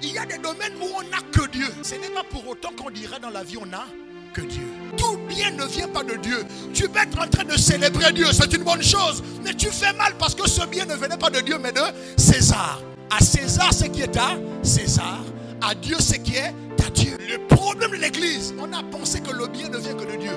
Il y a des domaines où on n'a que Dieu. Ce n'est pas pour autant qu'on dirait dans la vie on n'a que Dieu. Tout bien ne vient pas de Dieu. Tu peux être en train de célébrer Dieu, c'est une bonne chose. Mais tu fais mal parce que ce bien ne venait pas de Dieu mais de César. À César ce qui est à César. À Dieu ce qui est à Dieu. Le problème de l'église, on a pensé que le bien ne vient que de Dieu.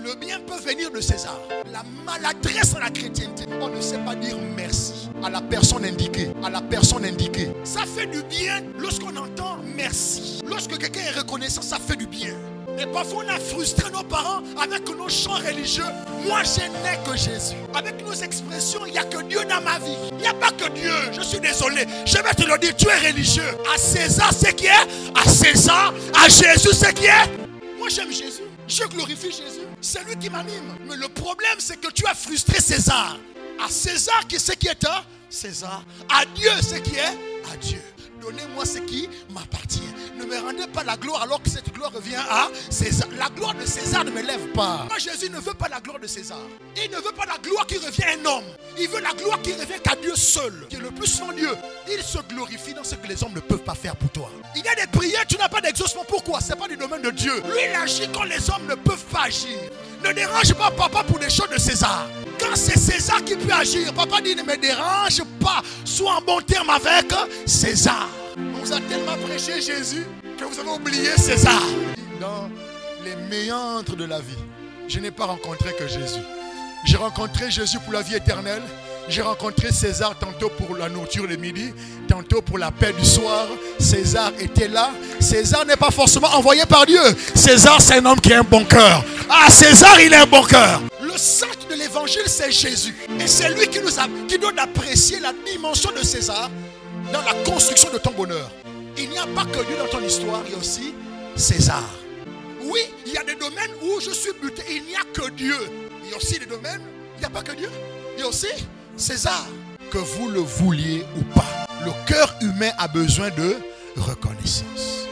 Le bien peut venir de César. La maladresse dans la chrétienté, on ne sait pas dire merci à la personne indiquée. À la personne indiquée. Ça fait du bien lorsqu'on entend merci. Lorsque quelqu'un est reconnaissant, ça fait du bien. Et parfois on a frustré nos parents avec nos chants religieux. Moi je n'ai que Jésus. Avec nos expressions, il n'y a que Dieu dans ma vie. Il n'y a pas que Dieu. Je suis désolé. Je vais te le dire, tu es religieux. À César ce qui est à César. À Jésus ce qui est. Moi j'aime Jésus. Je glorifie Jésus. C'est lui qui m'anime. Mais le problème c'est que tu as frustré César. À César ce qui est à César. À Dieu ce qui est à Dieu. Donnez-moi ce qui m'appartient. Ne me rendez pas la gloire alors que cette gloire revient à César. La gloire de César ne me lève pas. Moi, Jésus ne veut pas la gloire de César. Il ne veut pas la gloire qui revient à un homme. Il veut la gloire qui revient qu'à Dieu seul, qui est le plus souvent Dieu. Il se glorifie dans ce que les hommes ne peuvent pas faire pour toi. Il y a des prières, tu n'as pas d'exaucement. Pourquoi? Ce n'est pas du domaine de Dieu. Lui, il agit quand les hommes ne peuvent pas agir. Ne dérange pas papa pour des choses de César. Quand c'est César qui peut agir, papa dit ne me dérange pas. Sois en bon terme avec César. On vous a tellement prêché Jésus que vous avez oublié César. Dans les méandres de la vie, je n'ai pas rencontré que Jésus. J'ai rencontré Jésus pour la vie éternelle. J'ai rencontré César tantôt pour la nourriture le midi, tantôt pour la paix du soir. César était là. César n'est pas forcément envoyé par Dieu. César, c'est un homme qui a un bon cœur. Ah, César, il a un bon cœur. Le centre de l'évangile, c'est Jésus. Et c'est lui qui doit apprécier la dimension de César dans la construction de ton bonheur. Il n'y a pas que Dieu dans ton histoire, il y a aussi César. Oui, il y a des domaines où je suis buté. Il n'y a que Dieu. Il y a aussi des domaines, il n'y a pas que Dieu. Il y a aussi César. Que vous le vouliez ou pas, le cœur humain a besoin de reconnaissance.